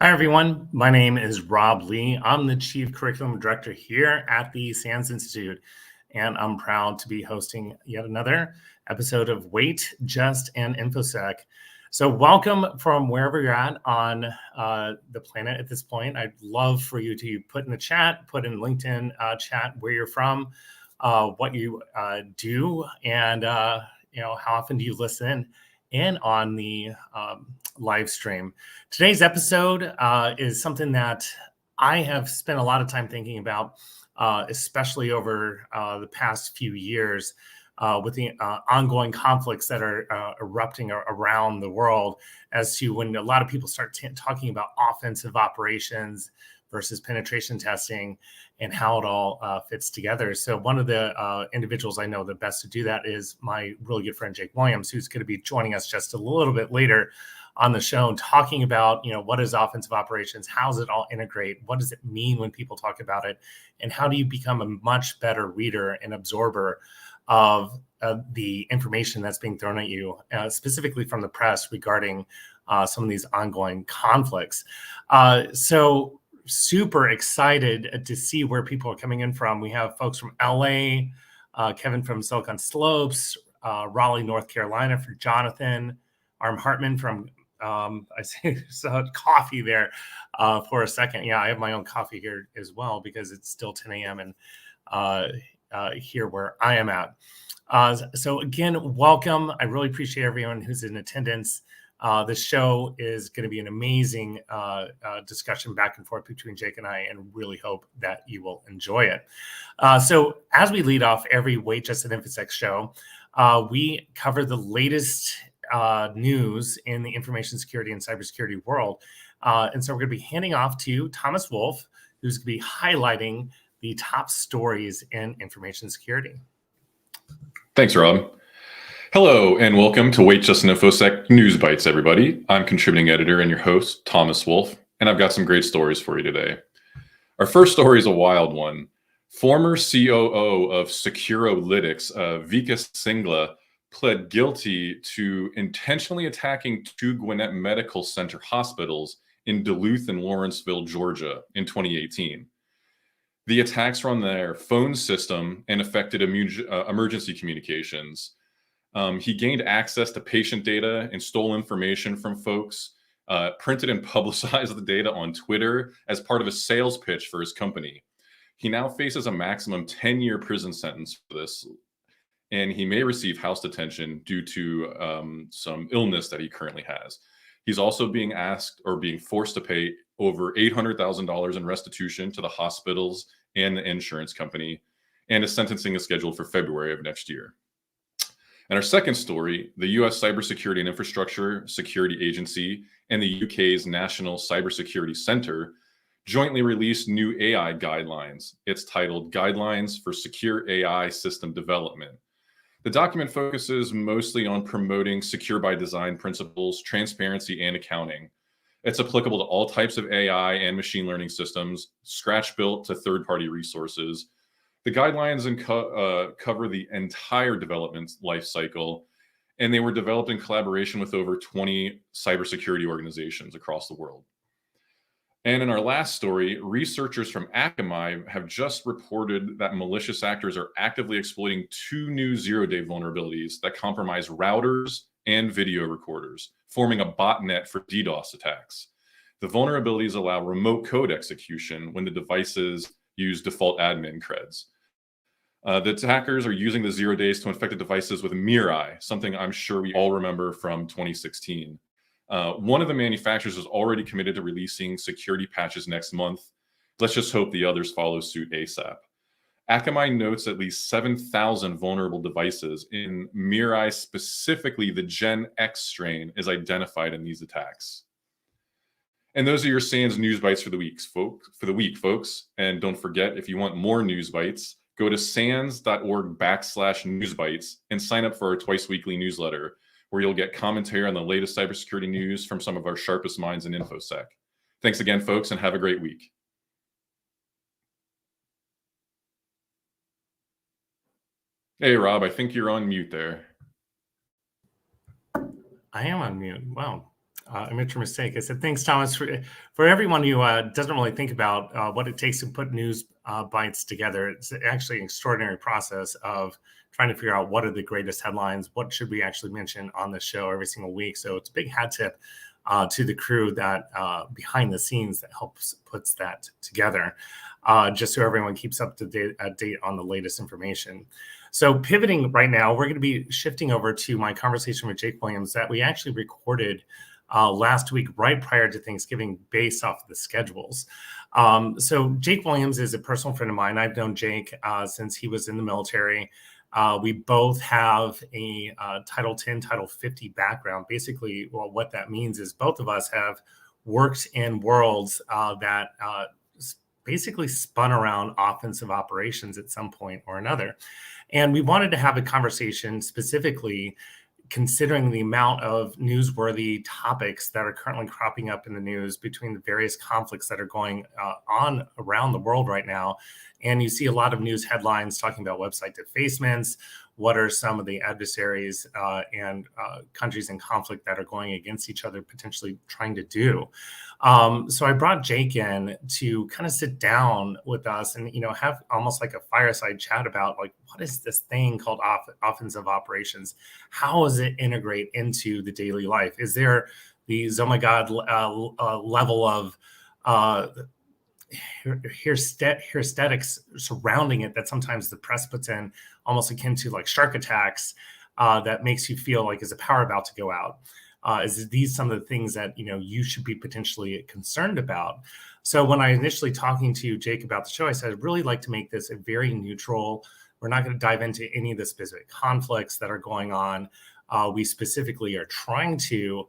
Hi, everyone. My name is Rob Lee. I'm the Chief Curriculum Director here at the SANS Institute, and I'm proud to be hosting yet another episode of Wait, Just, and Infosec. So welcome from wherever you're at on the planet at this point. I'd love for you to put in the chat, put in LinkedIn chat where you're from, what you do, and how often do you listen in on the live stream. Today's episode is something that I have spent a lot of time thinking about, especially over the past few years with the ongoing conflicts that are erupting around the world, as to when a lot of people start talking about offensive operations versus penetration testing and how it all fits together. So one of the individuals I know the best to do that is my really good friend, Jake Williams, who's going to be joining us just a little bit later on the show, talking about, what is offensive operations? How does it all integrate? What does it mean when people talk about it? And how do you become a much better reader and absorber of the information that's being thrown at you, specifically from the press regarding some of these ongoing conflicts? So super excited to see where people are coming in from. We have folks from LA, Kevin from Silicon Slopes, Raleigh, North Carolina for Jonathan, Arm Hartman from I saw coffee there for a second. Yeah, I have my own coffee here as well because it's still 10 a.m. and here where I am at. So again, welcome. I really appreciate everyone who's in attendance. The show is going to be an amazing discussion back and forth between Jake and I, and really hope that you will enjoy it. So as we lead off every Wait, Just, an Infosec show, we cover the latest news in the information security and cybersecurity world. And so we're going to be handing off to Thomas Wolf, who's going to be highlighting the top stories in information security. Thanks, Rob. Hello, and welcome to Wait, Just, an Infosec News Bites, everybody. I'm contributing editor and your host, Thomas Wolf, and I've got some great stories for you today. Our first story is a wild one. Former COO of Securolytics, Vikas Singla, pled guilty to intentionally attacking two Gwinnett Medical Center hospitals in Duluth and Lawrenceville, Georgia in 2018. The attacks were on their phone system and affected emergency communications. He gained access to patient data and stole information from folks, printed and publicized the data on Twitter as part of a sales pitch for his company. He now faces a maximum 10-year prison sentence for this, and he may receive house detention due to some illness that he currently has. He's also being asked or being forced to pay over $800,000 in restitution to the hospitals and the insurance company, and his sentencing is scheduled for February of next year. And our second story, the US Cybersecurity and Infrastructure Security Agency and the UK's National Cybersecurity Centre jointly released new AI guidelines. It's titled Guidelines for Secure AI System Development. The document focuses mostly on promoting secure by design principles, transparency, and accounting. It's applicable to all types of AI and machine learning systems, scratch-built to third-party resources. The guidelines cover the entire development life cycle, and they were developed in collaboration with over 20 cybersecurity organizations across the world. And in our last story, researchers from Akamai have just reported that malicious actors are actively exploiting two new zero-day vulnerabilities that compromise routers and video recorders, forming a botnet for DDoS attacks. The vulnerabilities allow remote code execution when the devices use default admin creds. The attackers are using the 0 days to infect the devices with Mirai, something I'm sure we all remember from 2016. One of the manufacturers is already committed to releasing security patches next month. Let's just hope the others follow suit ASAP. Akamai notes at least 7,000 vulnerable devices. In Mirai, specifically the Gen X strain is identified in these attacks. And those are your SANS News Bites for the week, folks. And don't forget, if you want more News Bites, go to sans.org/newsbites and sign up for our twice-weekly newsletter, where you'll get commentary on the latest cybersecurity news from some of our sharpest minds in InfoSec. Thanks again, folks, and have a great week. Hey, Rob, I think you're on mute there. I am on mute. Wow. I made your mistake. I said, thanks, Thomas. For everyone who doesn't really think about what it takes to put news bites together, it's actually an extraordinary process of trying to figure out what are the greatest headlines, what should we actually mention on the show every single week. So it's a big hat tip to the crew that behind the scenes that helps puts that together, just so everyone keeps up to date on the latest information. So pivoting right now, we're going to be shifting over to my conversation with Jake Williams that we actually recorded last week, right prior to Thanksgiving, based off of the schedules. So Jake Williams is a personal friend of mine. I've known Jake since he was in the military. We both have a Title 10, Title 50 background. Basically, well, what that means is both of us have worked in worlds that basically spun around offensive operations at some point or another. And we wanted to have a conversation specifically considering the amount of newsworthy topics that are currently cropping up in the news between the various conflicts that are going on around the world right now. And you see a lot of news headlines talking about website defacements. What are some of the adversaries and countries in conflict that are going against each other, potentially trying to do? So I brought Jake in to kind of sit down with us and, have almost like a fireside chat about like, what is this thing called offensive operations? How does it integrate into the daily life? Is there these, oh my God, level of aesthetics surrounding it that sometimes the press puts in, almost akin to like shark attacks, that makes you feel like is a power about to go out? Is these some of the things that you should be potentially concerned about? So when I initially talking to Jake about the show, I said I'd really like to make this a very neutral. We're not going to dive into any of the specific conflicts that are going on. We specifically are trying to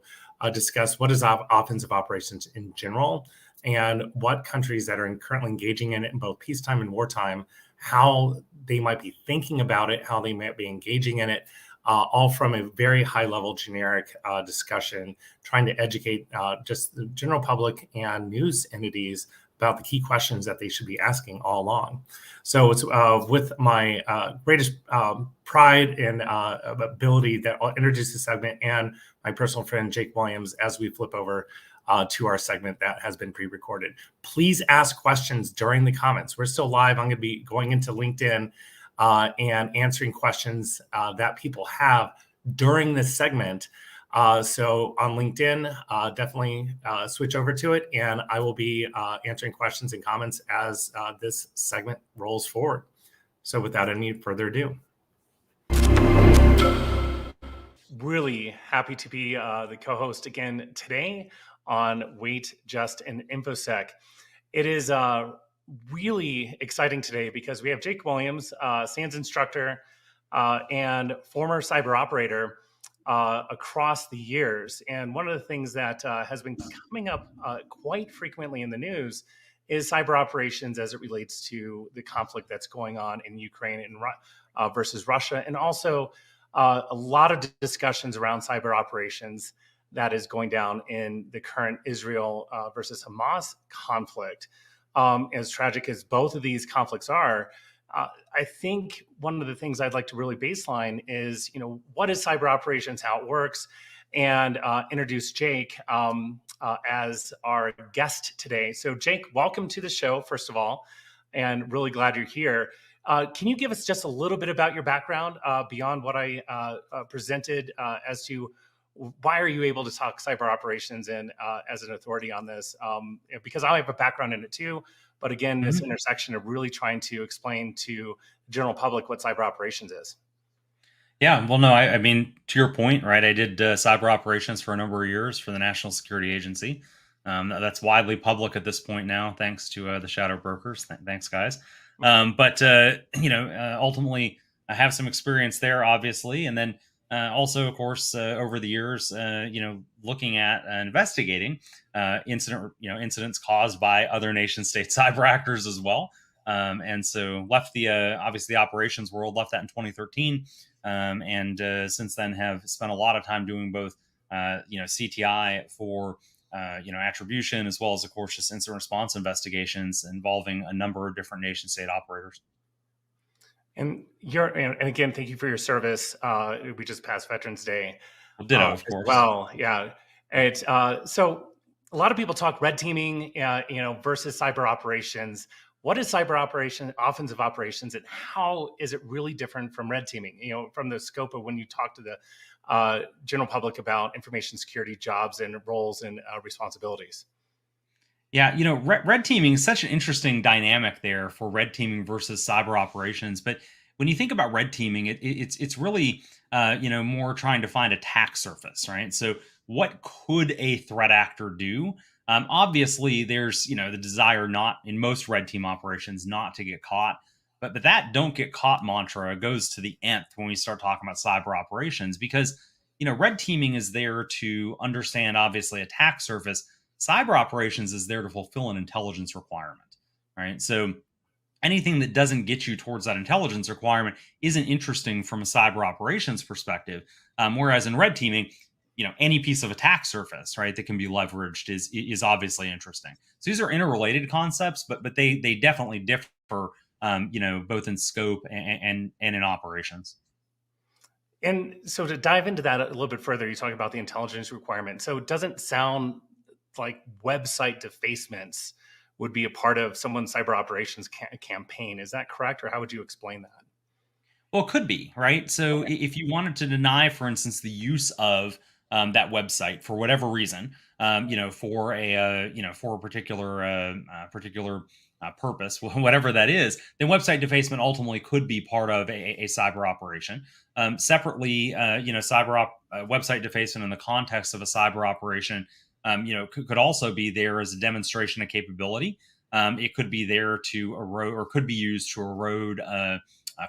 discuss what is offensive operations in general, and what countries that are currently engaging in it in both peacetime and wartime, how they might be thinking about it, how they might be engaging in it, all from a very high level generic discussion, trying to educate just the general public and news entities about the key questions that they should be asking all along. So it's with my greatest pride and ability that I'll introduce the segment and my personal friend, Jake Williams, as we flip over to our segment that has been pre-recorded. Please ask questions during the comments. We're still live. I'm going to be going into LinkedIn and answering questions that people have during this segment. So on LinkedIn, definitely switch over to it, and I will be answering questions and comments as this segment rolls forward. So without any further ado. Really happy to be the co-host again today on Wait, Just, and Infosec. It is really exciting today because we have Jake Williams, SANS instructor and former cyber operator across the years. And one of the things that has been coming up quite frequently in the news is cyber operations as it relates to the conflict that's going on in Ukraine and versus Russia, and also a lot of discussions around cyber operations that is going down in the current Israel versus Hamas conflict. As tragic as both of these conflicts are, I think one of the things I'd like to really baseline is, what is cyber operations, how it works, and introduce Jake as our guest today. So Jake, welcome to the show, first of all, and really glad you're here. Can you give us just a little bit about your background beyond what I presented as to why are you able to talk cyber operations and as an authority on this? Because I have a background in it too, but again, this intersection of really trying to explain to the general public what cyber operations is. Yeah, well, no, I mean, to your point, right? I did cyber operations for a number of years for the National Security Agency. That's widely public at this point now, thanks to the shadow brokers. Thanks, guys. But ultimately, I have some experience there, obviously, and then also, of course, over the years, looking at investigating incidents caused by other nation state cyber actors as well. And so left the obviously the operations world, left that in 2013. And since then have spent a lot of time doing both, CTI for, attribution, as well as, of course, just incident response investigations involving a number of different nation state operators. And again, thank you for your service. We just passed Veterans Day. Ditto, of course. Well, yeah. It's so a lot of people talk red teaming, versus cyber operations. What is cyber operation, offensive operations, and how is it really different from red teaming? From the scope of when you talk to the general public about information security jobs and roles and responsibilities. Yeah, red teaming is such an interesting dynamic there for red teaming versus cyber operations. But when you think about red teaming, it's really more trying to find attack surface, right? So what could a threat actor do? Obviously, there's the desire not in most red team operations not to get caught, but that don't get caught mantra goes to the nth when we start talking about cyber operations because red teaming is there to understand obviously attack surface. Cyber operations is there to fulfill an intelligence requirement, right? So anything that doesn't get you towards that intelligence requirement isn't interesting from a cyber operations perspective. Whereas in red teaming, any piece of attack surface, right, that can be leveraged is obviously interesting. So these are interrelated concepts, but they definitely differ, both in scope and in operations. And so to dive into that a little bit further, you talk about the intelligence requirement. So it doesn't sound like website defacements would be a part of someone's cyber operations campaign. Is that correct? Or how would you explain that? Well, it could be, right? So Okay. if you wanted to deny, for instance, the use of that website for whatever reason, for a particular purpose, whatever that is, then website defacement ultimately could be part of a cyber operation. Separately, website defacement in the context of a cyber operation, could also be there as a demonstration of capability. It could be there to erode, or could be used to erode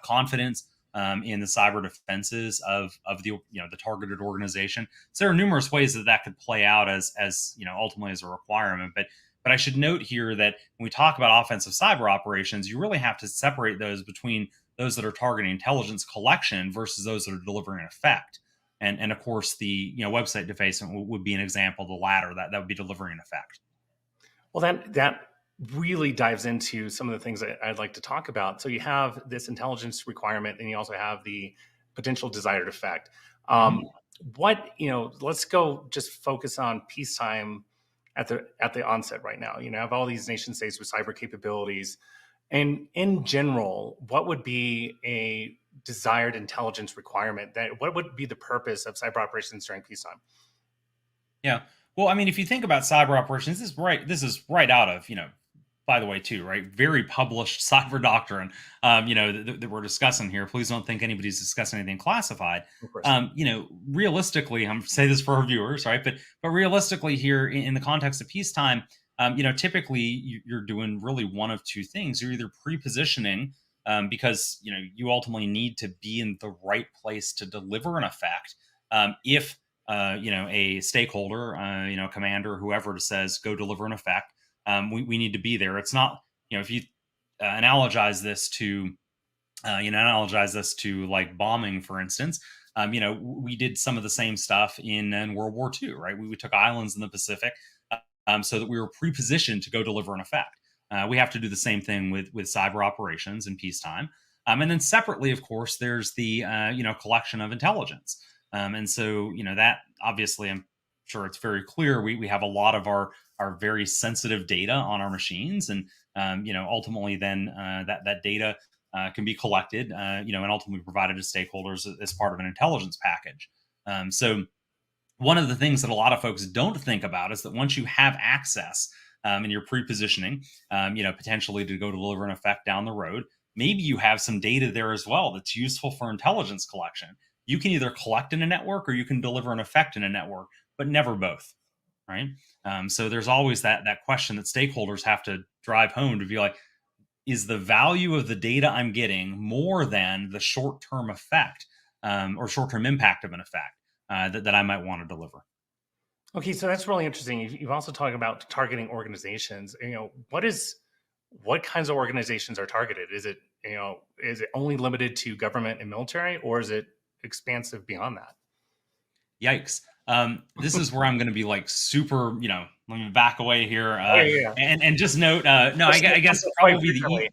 confidence in the cyber defenses of the targeted organization. So there are numerous ways that could play out as ultimately as a requirement. But I should note here that when we talk about offensive cyber operations, you really have to separate those between those that are targeting intelligence collection versus those that are delivering an effect. And of course, the website defacement would be an example of the latter, that would be delivering an effect. Well, that really dives into some of the things that I'd like to talk about. So you have this intelligence requirement, and you also have the potential desired effect. Let's go just focus on peacetime at the onset right now. You have all these nation states with cyber capabilities. And in general, what would be a desired intelligence requirement? What would be the purpose of cyber operations during peacetime? Yeah. Well, I mean, if you think about cyber operations, this is right out of, by the way, too, right? Very published cyber doctrine, that we're discussing here. Please don't think anybody's discussing anything classified. Of course. Realistically, I'm say this for our viewers, right? But realistically, here in the context of peacetime, typically you're doing really one of two things. You're either pre-positioning because you ultimately need to be in the right place to deliver an effect. If a stakeholder, commander, whoever says go deliver an effect, we need to be there. It's not, if you analogize this to like bombing, for instance. We did some of the same stuff in World War II, right? We took islands in the Pacific so that we were pre-positioned to go deliver an effect. We have to do the same thing with cyber operations in peacetime. And then separately, of course, there's the collection of intelligence. And so that obviously, I'm sure it's very clear. We have a lot of our very sensitive data on our machines, and ultimately then that data can be collected, and ultimately provided to stakeholders as part of an intelligence package. So one of the things that a lot of folks don't think about is that once you have access and you're pre-positioning, potentially to go deliver an effect down the road, maybe you have some data there as well that's useful for intelligence collection. You can either collect in a network or you can deliver an effect in a network, but never both, right? So there's always that question that stakeholders have to drive home to be like, is the value of the data I'm getting more than the short-term effect or short-term impact of an effect that I might want to deliver? Okay, so that's really interesting. You've also talked about targeting organizations. What kinds of organizations are targeted? Is it only limited to government and military, or is it expansive beyond that? Yikes. This is where I'm going to be like super, let me back away here Yeah. and just note, no, I guess probably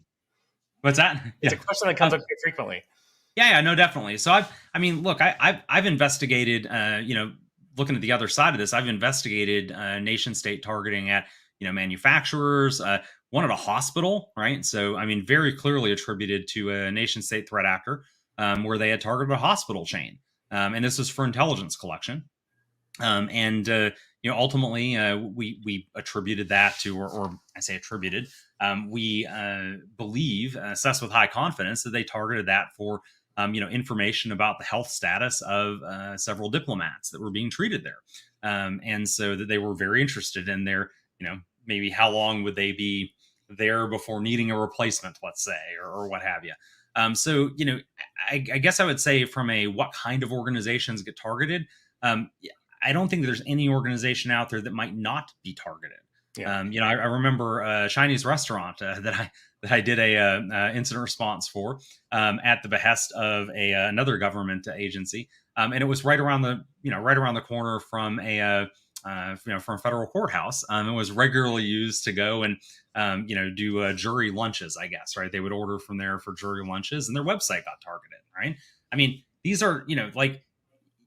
what's that? It's a question that comes up quite frequently. Yeah, no, definitely. So I've investigated, looking at the other side of this, I've investigated nation state targeting at manufacturers, one at a hospital, right? So I mean, very clearly attributed to a nation state threat actor, where they had targeted a hospital chain, and this was for intelligence collection. And ultimately, we attributed that to, or I say attributed, we believe, assess with high confidence that they targeted that for information about the health status of several diplomats that were being treated there, and so that they were very interested in their, maybe how long would they be there before needing a replacement, let's say, or what have you. So I guess I would say from a what kind of organizations get targeted. I don't think there's any organization out there that might not be targeted. Yeah. I remember a Chinese restaurant that I did a incident response for, at the behest of another government agency, and it was right around the corner from from a federal courthouse. It was regularly used to go and do jury lunches, I guess, right? They would order from there for jury lunches, and their website got targeted, right? I mean, these are like,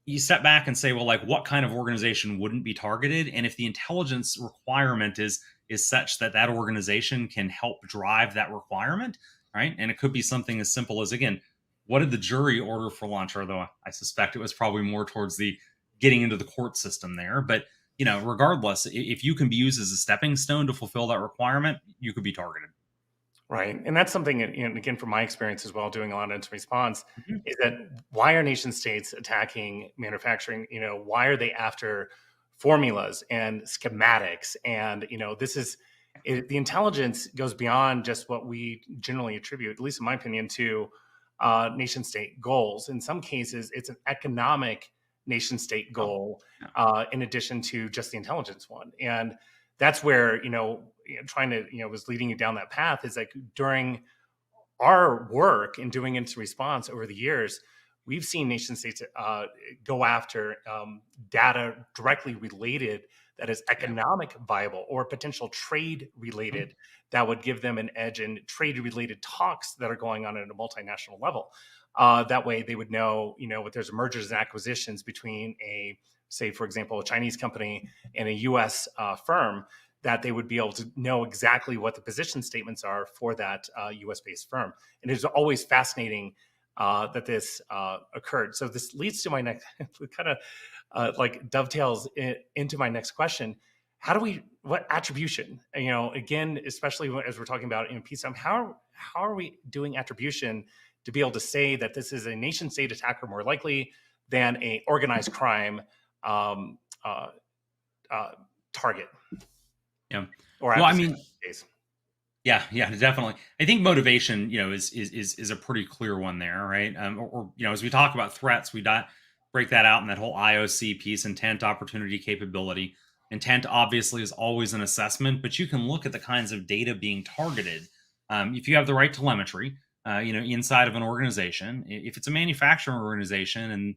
you step back and say, well, like, what kind of organization wouldn't be targeted? And if the intelligence requirement is such that that organization can help drive that requirement, right? And it could be something as simple as, again, what did the jury order for lunch? Although I suspect it was probably more towards the getting into the court system there. But regardless, if you can be used as a stepping stone to fulfill that requirement, you could be targeted. Right. And that's something, again, from my experience as well, doing a lot of incident response, Mhm. is that why are nation states attacking manufacturing? Why are they after formulas and schematics? And, the intelligence goes beyond just what we generally attribute, at least in my opinion, to nation state goals. In some cases, it's an economic nation state Oh, goal, yeah. in addition to just the intelligence one. And that's where, trying to, was leading you down that path, is like during our work in doing incident response over the years, we've seen nation states go after data directly related that is Yeah. economic viable or potential trade related that would give them an edge in trade related talks that are going on at a multinational level. That way they would know, if there's mergers and acquisitions between say, for example, a Chinese company and a US firm, that they would be able to know exactly what the position statements are for that US based firm. And it's always fascinating that this occurred. So this leads to my next, kind of like dovetails into my next question. What attribution, again, especially as we're talking about in peacetime, how are we doing attribution to be able to say that this is a nation state attacker more likely than a organized crime um, uh, target? Yeah. Or Well, I adversary mean, case. yeah, definitely. I think motivation, is a pretty clear one there, right? As we talk about threats, break that out in that whole IOC piece: intent, opportunity, capability. Intent obviously is always an assessment, but you can look at the kinds of data being targeted. If you have the right telemetry, inside of an organization, if it's a manufacturing organization and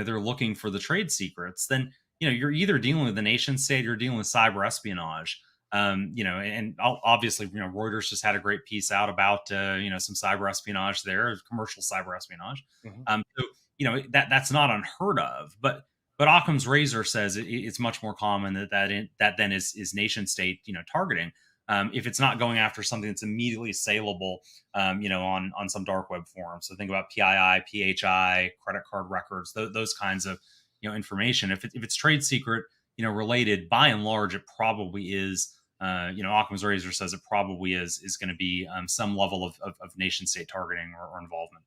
they're looking for the trade secrets, then you're either dealing with the nation state, or you're dealing with cyber espionage. And obviously, Reuters just had a great piece out about, some cyber espionage there, commercial cyber espionage. Mhm. So, that's not unheard of, but Occam's razor says it's much more common that then is nation state, targeting. If it's not going after something that's immediately saleable, on some dark web forum. So think about PII, PHI, credit card records, those kinds of, information. If it's trade secret, related, by and large, it probably is. Occam's razor says it probably is going to be some level of nation state targeting or involvement.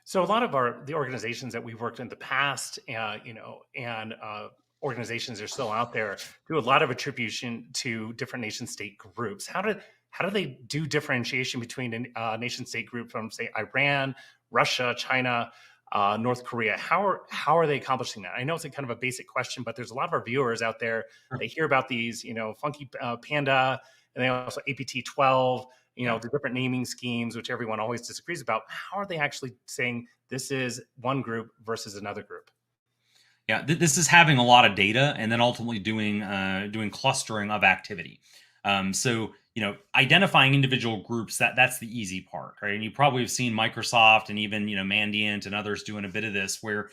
So a lot of the organizations that we've worked in the past, and organizations that are still out there, do a lot of attribution to different nation state groups. How do they do differentiation between a nation state group from, say, Iran, Russia, China, North Korea? How are they accomplishing that? I know it's a kind of a basic question, but there's a lot of our viewers out there. Sure. They hear about these, funky panda, and they also APT-12. Yeah. The different naming schemes, which everyone always disagrees about. How are they actually saying this is one group versus another group? Yeah, this is having a lot of data and then ultimately doing clustering of activity. So identifying individual groups, that's the easy part, right? And you probably have seen Microsoft and even Mandiant and others doing a bit of this, where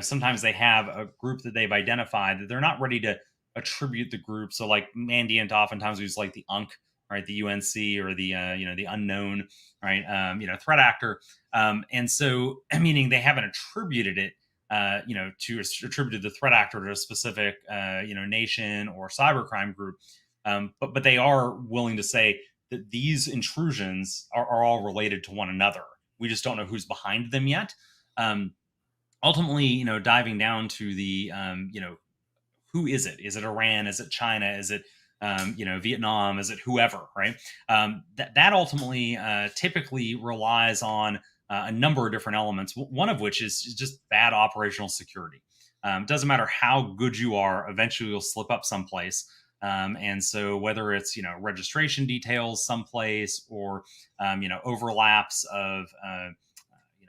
sometimes they have a group that they've identified that they're not ready to attribute the group. So like Mandiant oftentimes use like the UNC, right, the UNC, or the the unknown, right, threat actor, and so meaning they haven't attributed it, to attributed the threat actor to a specific nation or cybercrime group, but they are willing to say that these intrusions are all related to one another. We just don't know who's behind them yet. Ultimately, diving down to the who is it? Is it Iran? Is it China? Is it Vietnam? Is it whoever? Right? That ultimately typically relies on a number of different elements. One of which is just bad operational security. Doesn't matter how good you are, eventually you'll slip up someplace. And so whether it's registration details someplace, or overlaps of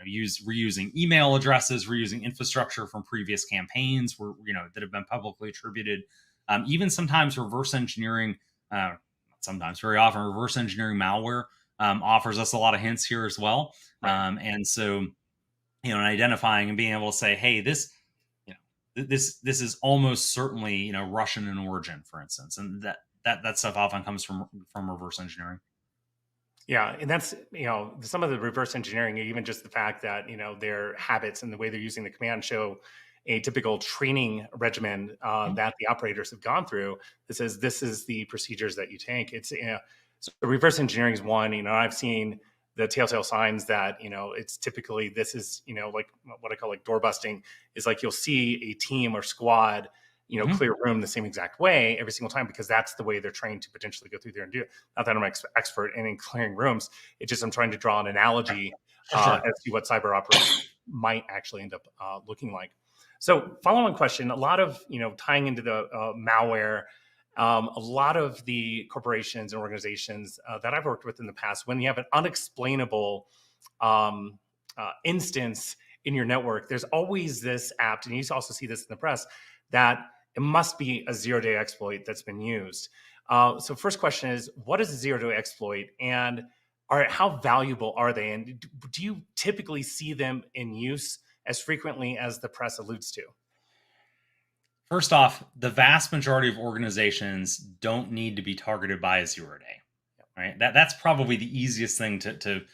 reusing email addresses, reusing infrastructure from previous campaigns that have been publicly attributed. Even sometimes reverse engineering, sometimes very often reverse engineering malware offers us a lot of hints here as well. Right. And so, identifying and being able to say, hey, this is almost certainly Russian in origin, for instance, and that stuff often comes from reverse engineering. Yeah, and that's some of the reverse engineering, even just the fact that their habits and the way they're using the command show a typical training regimen that the operators have gone through. That says this is the procedures that you take. It's so reverse engineering is one. I've seen the telltale signs that it's typically this is like what I call like door busting, is like you'll see a team or squad clear room the same exact way every single time, because that's the way they're trained to potentially go through there and do it. Not that I'm an expert in clearing rooms. It's just I'm trying to draw an analogy as to what cyber operations might actually end up looking like. So follow-on question, a lot of, tying into the malware, a lot of the corporations and organizations that I've worked with in the past, when you have an unexplainable instance in your network, there's always this apt, and you also see this in the press, that it must be a zero-day exploit that's been used. So first question is, what is a zero-day exploit, and how valuable are they? And do you typically see them in use as frequently as the press alludes to? First off, the vast majority of organizations don't need to be targeted by a zero-day, right? That's probably the easiest thing to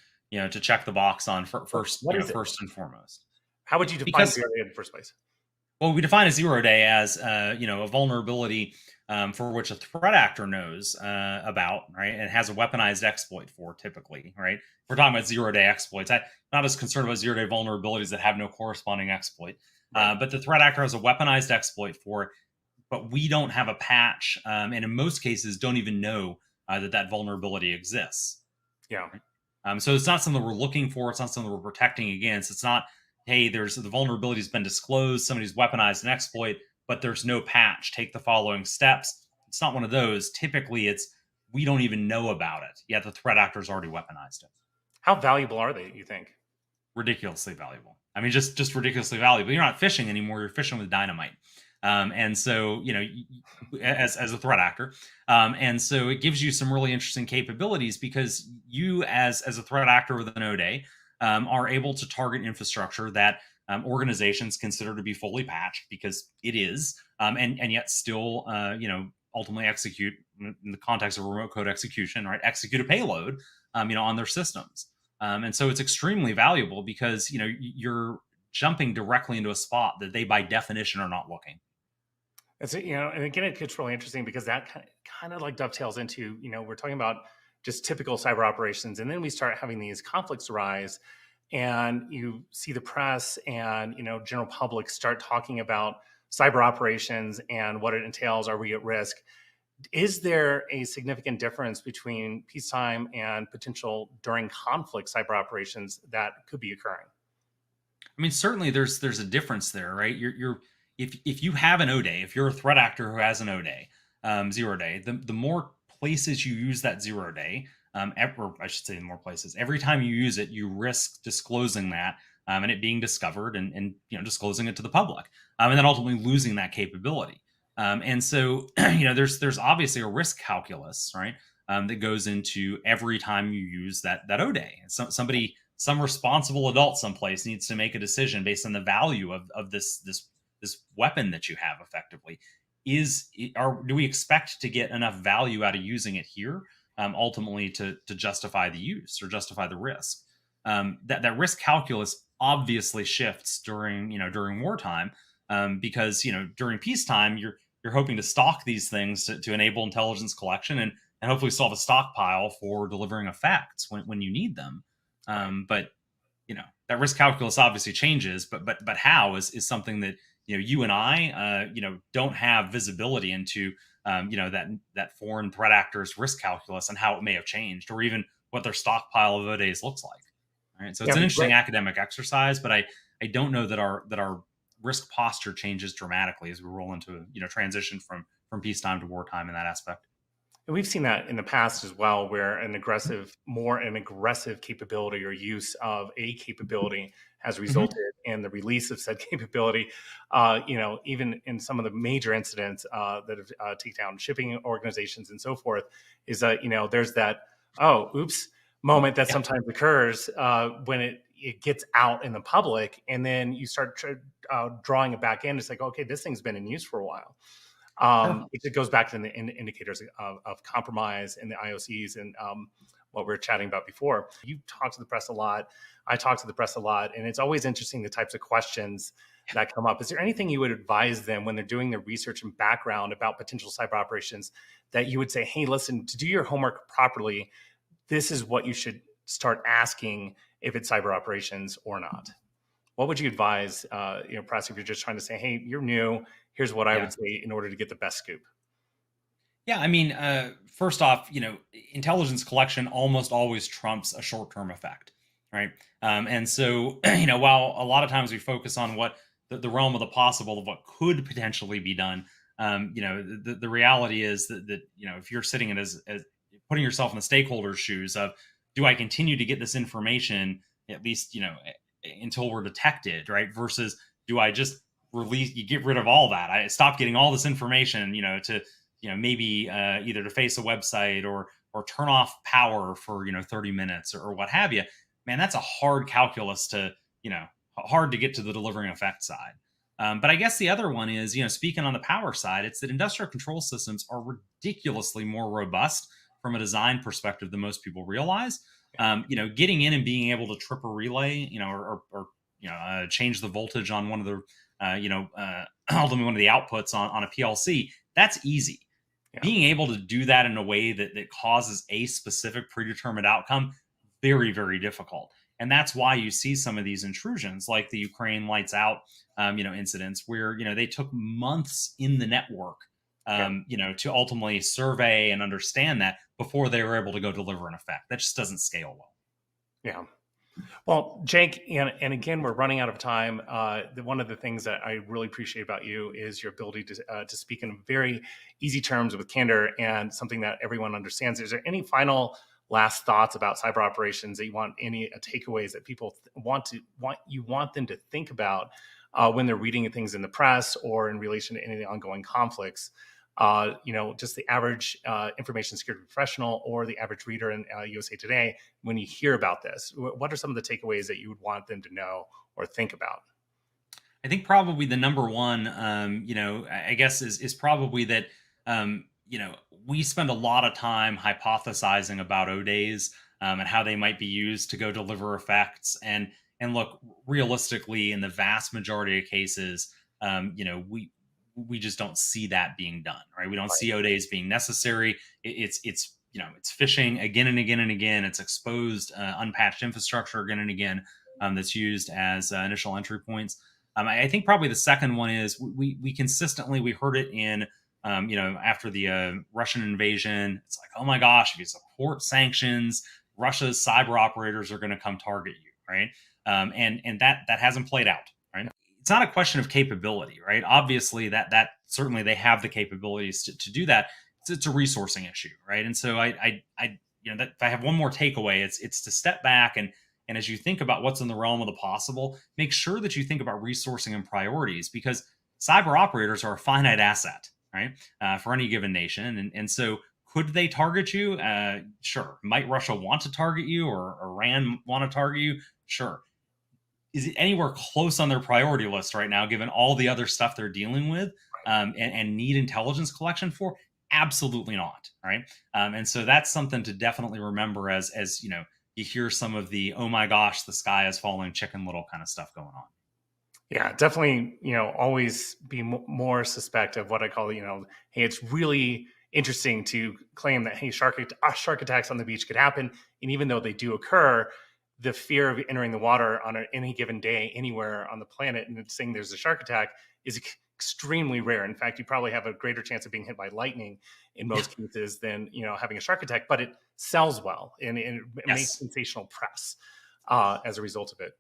check the box on first and foremost. How would you define zero-day in the first place? Well, we define a zero-day as a vulnerability for which a threat actor knows about, right, and has a weaponized exploit for, typically, right? If we're talking about zero-day exploits, I'm not as concerned about zero-day vulnerabilities that have no corresponding exploit, but the threat actor has a weaponized exploit for it, but we don't have a patch, and in most cases don't even know that vulnerability exists. Yeah. So it's not something we're looking for. It's not something we're protecting against. It's not, hey, the vulnerability has been disclosed, somebody's weaponized an exploit, but there's no patch. Take the following steps. It's not one of those. Typically, it's we don't even know about it, yet the threat actor's already weaponized it. How valuable are they, you think? Ridiculously valuable. I mean, just ridiculously valuable. You're not fishing anymore. You're fishing with dynamite. And so, as a threat actor, and so it gives you some really interesting capabilities, because you, as a threat actor with an O-Day, are able to target infrastructure that organizations consider to be fully patched, because it is, and yet still, ultimately execute, in the context of remote code execution, right? Execute a payload, on their systems. And so it's extremely valuable, because, you're jumping directly into a spot that they by definition are not looking. That's it, and again, it gets really interesting, because that kind of like dovetails into, we're talking about just typical cyber operations, and then we start having these conflicts arise, and you see the press and general public start talking about cyber operations and what it entails. Are we at risk? Is there a significant difference between peacetime and potential during conflict cyber operations that could be occurring? I mean, certainly there's a difference there, right? If you have an O-Day, if you're a threat actor who has an O-Day, zero-day, the more places you use that zero-day, or I should say in more places, every time you use it, you risk disclosing that and it being discovered, and disclosing it to the public, and then ultimately losing that capability. And so there's obviously a risk calculus, right, that goes into every time you use that O-Day. Somebody some responsible adult someplace needs to make a decision based on the value of this weapon that you have effectively. Do we expect to get enough value out of using it here, ultimately to justify the use or justify the risk? That risk calculus obviously shifts during wartime, because during peacetime you're hoping to stock these things to enable intelligence collection and hopefully solve a stockpile for delivering effects when you need them. But that risk calculus obviously changes, but how is something that you and I don't have visibility into, that foreign threat actor's risk calculus and how it may have changed, or even what their stockpile of O-days looks like. All right, so it's an interesting academic exercise, but I don't know that our risk posture changes dramatically as we roll into transition from peacetime to wartime in that aspect. And we've seen that in the past as well, where an aggressive capability or use of a capability has resulted in the release of said capability. Even in some of the major incidents that have taken down shipping organizations and so forth, is that there's that oops moment that sometimes occurs when it gets out in the public, and then you start drawing it back in. It's like, okay, this thing's been in use for a while. It goes back to the indicators of compromise in the IOCs and what we were chatting about before. You talk to the press a lot. I talk to the press a lot, and it's always interesting the types of questions that come up. Is there anything you would advise them when they're doing their research and background about potential cyber operations that you would say, hey, listen, to do your homework properly, this is what you should start asking if it's cyber operations or not? What would you advise, press, if you're just trying to say, hey, you're new, here's what I would say in order to get the best scoop? Yeah, I mean, first off, intelligence collection almost always trumps a short-term effect, right? And so, while a lot of times we focus on what the realm of the possible of what could potentially be done, the reality is that if you're sitting in as putting yourself in the stakeholders' shoes of, do I continue to get this information at least, until we're detected, right? Versus, do I just you get rid of all that? I stop getting all this information, to maybe either to face a website or turn off power for 30 minutes or what have you. Man, that's a hard calculus to hard to get to the delivering effect side. But I guess the other one is, speaking on the power side, it's that industrial control systems are ridiculously more robust from a design perspective than most people realize. Getting in and being able to trip a relay, or change the voltage on one of the, ultimately one of the outputs on a PLC, that's easy. Yeah. Being able to do that in a way that causes a specific predetermined outcome, very, very difficult. And that's why you see some of these intrusions, like the Ukraine lights out, incidents where, they took months in the network, to ultimately survey and understand that before they were able to go deliver an effect. That just doesn't scale well. Yeah. Well, Jake, and again, we're running out of time. One of the things that I really appreciate about you is your ability to speak in very easy terms with candor and something that everyone understands. Is there any final last thoughts about cyber operations that you want, any takeaways that people want them to think about when they're reading things in the press or in relation to any of the ongoing conflicts? Just the average information security professional or the average reader in USA Today, when you hear about this, what are some of the takeaways that you would want them to know or think about? I think probably the number one, I guess is probably that, we spend a lot of time hypothesizing about O-days and how they might be used to go deliver effects. And look, realistically, in the vast majority of cases, we just don't see that being done, right? We don't see O-days being necessary. It's phishing again and again and again. It's exposed unpatched infrastructure again and again that's used as initial entry points. I think probably the second one is we consistently, we heard it in, after the Russian invasion. It's like, oh my gosh, if you support sanctions, Russia's cyber operators are going to come target you, right? And that hasn't played out, right? It's not a question of capability, right? Obviously, that certainly they have the capabilities to do that. It's a resourcing issue, right? And so I if I have one more takeaway, it's to step back and as you think about what's in the realm of the possible, make sure that you think about resourcing and priorities, because cyber operators are a finite asset, right? For any given nation, and so Could they target you? Sure. Might Russia want to target you, or Iran want to target you? Sure. Is it anywhere close on their priority list right now, given all the other stuff they're dealing with and need intelligence collection for? Absolutely not. Right. And so that's something to definitely remember as you know, you hear some of the, oh my gosh, the sky is falling, Chicken Little kind of stuff going on. Yeah, definitely, always be more suspect of what I call, hey, it's really interesting to claim that, hey, shark attacks on the beach could happen. And even though they do occur, the fear of entering the water on any given day, anywhere on the planet, and saying there's a shark attack is extremely rare. In fact, you probably have a greater chance of being hit by lightning in most cases than, having a shark attack, but it sells well and it makes sensational press as a result of it.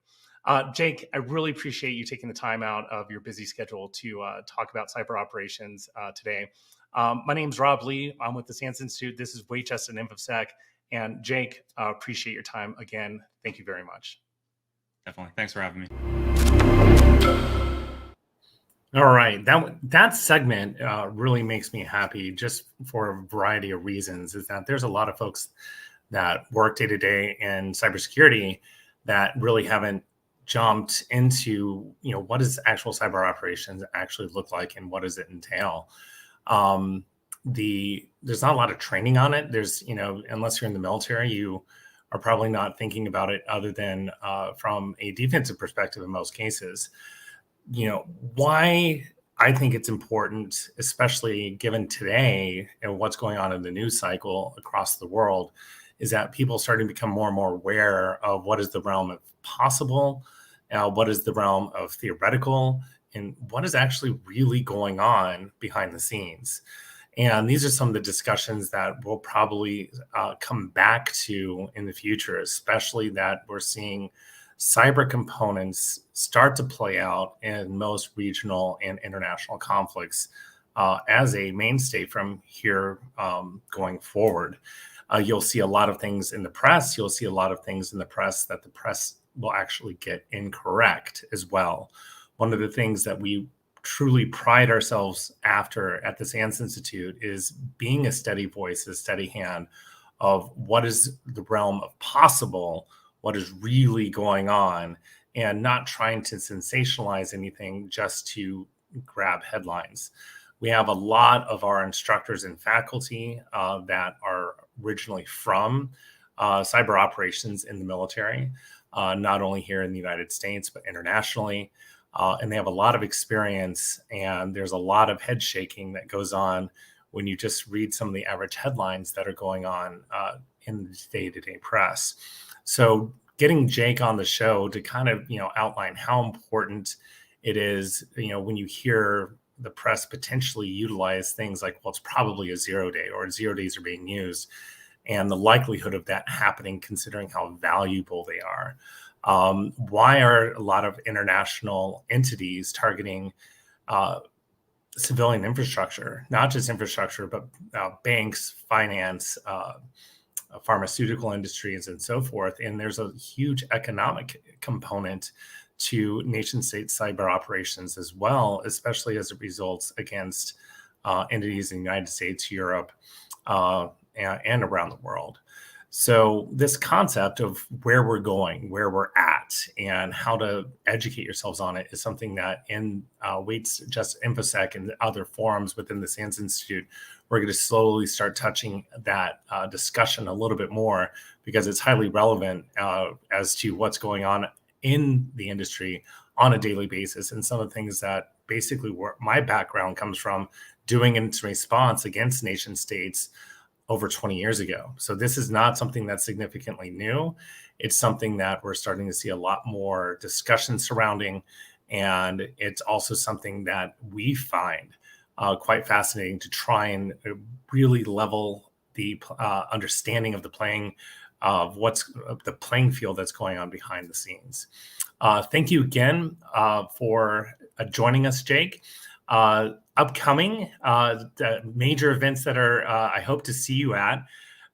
Jake, I really appreciate you taking the time out of your busy schedule to talk about cyber operations today. My name's Rob Lee. I'm with the SANS Institute. This is Wait Just and Infosec. And Jake, appreciate your time again. Thank you very much. Definitely. Thanks for having me. All right. That segment really makes me happy just for a variety of reasons, is that there's a lot of folks that work day to day in cybersecurity that really haven't jumped into, what does actual cyber operations actually look like and what does it entail? There's not a lot of training on it. There's, unless you're in the military, you are probably not thinking about it other than from a defensive perspective in most cases. Why I think it's important, especially given today and what's going on in the news cycle across the world, is that people are starting to become more and more aware of what is the realm of possible, what is the realm of theoretical, and what is actually really going on behind the scenes. And these are some of the discussions that we'll probably come back to in the future, especially that we're seeing cyber components start to play out in most regional and international conflicts as a mainstay from here going forward. You'll see a lot of things in the press. You'll see a lot of things in the press that the press will actually get incorrect as well. One of the things that we truly pride ourselves after at the SANS Institute is being a steady voice, a steady hand of what is the realm of possible, what is really going on, and not trying to sensationalize anything just to grab headlines. We have a lot of our instructors and faculty that are originally from cyber operations in the military, not only here in the United States, but internationally. And they have a lot of experience, and there's a lot of head shaking that goes on when you just read some of the average headlines that are going on in the day-to-day press. So getting Jake on the show to kind of, outline how important it is, when you hear the press potentially utilize things like, well, it's probably a 0 day or 0 days are being used, and the likelihood of that happening, considering how valuable they are. Why are a lot of international entities targeting civilian infrastructure, not just infrastructure, but banks, finance, pharmaceutical industries, and so forth? And there's a huge economic component to nation state cyber operations as well, especially as it results against entities in the United States, Europe, and around the world. So this concept of where we're going, where we're at, and how to educate yourselves on it is something that in Waits Just Infosec and other forums within the SANS Institute, we're going to slowly start touching that discussion a little bit more, because it's highly relevant as to what's going on in the industry on a daily basis, and some of the things that basically where my background comes from, doing in response against nation states over 20 years ago. So this is not something that's significantly new. It's something that we're starting to see a lot more discussion surrounding. And it's also something that we find quite fascinating to try and really level the understanding of the playing field that's going on behind the scenes. Thank you again for joining us, Jake. Upcoming major events that are I hope to see you at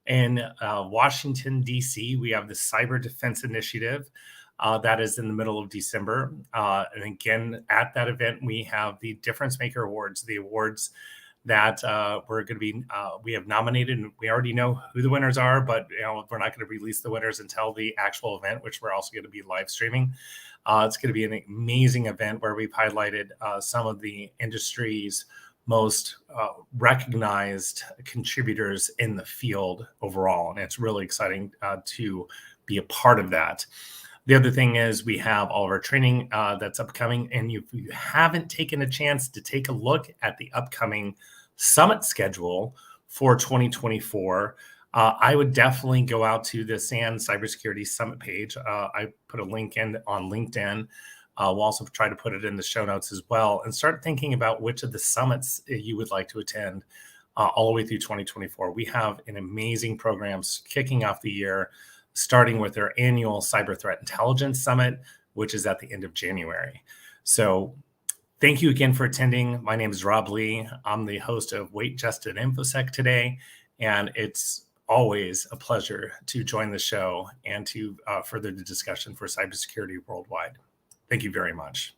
in Washington, D.C. We have the Cyber Defense Initiative that is in the middle of December. And again, at that event, we have the Difference Maker Awards, the awards that we're going to be, we have nominated, and we already know who the winners are, but we're not going to release the winners until the actual event, which we're also going to be live streaming. It's going to be an amazing event where we've highlighted some of the industry's most recognized contributors in the field overall. And it's really exciting to be a part of that. The other thing is we have all of our training that's upcoming. And if you haven't taken a chance to take a look at the upcoming summit schedule for 2024, I would definitely go out to the SAN Cybersecurity Summit page. I put a link in on LinkedIn. We'll also try to put it in the show notes as well, and start thinking about which of the summits you would like to attend all the way through 2024. We have an amazing programs kicking off the year, starting with our annual Cyber Threat Intelligence Summit, which is at the end of January. So thank you again for attending. My name is Rob Lee. I'm the host of Wait Just an Infosec today, and it's always a pleasure to join the show and to further the discussion for cybersecurity worldwide. Thank you very much.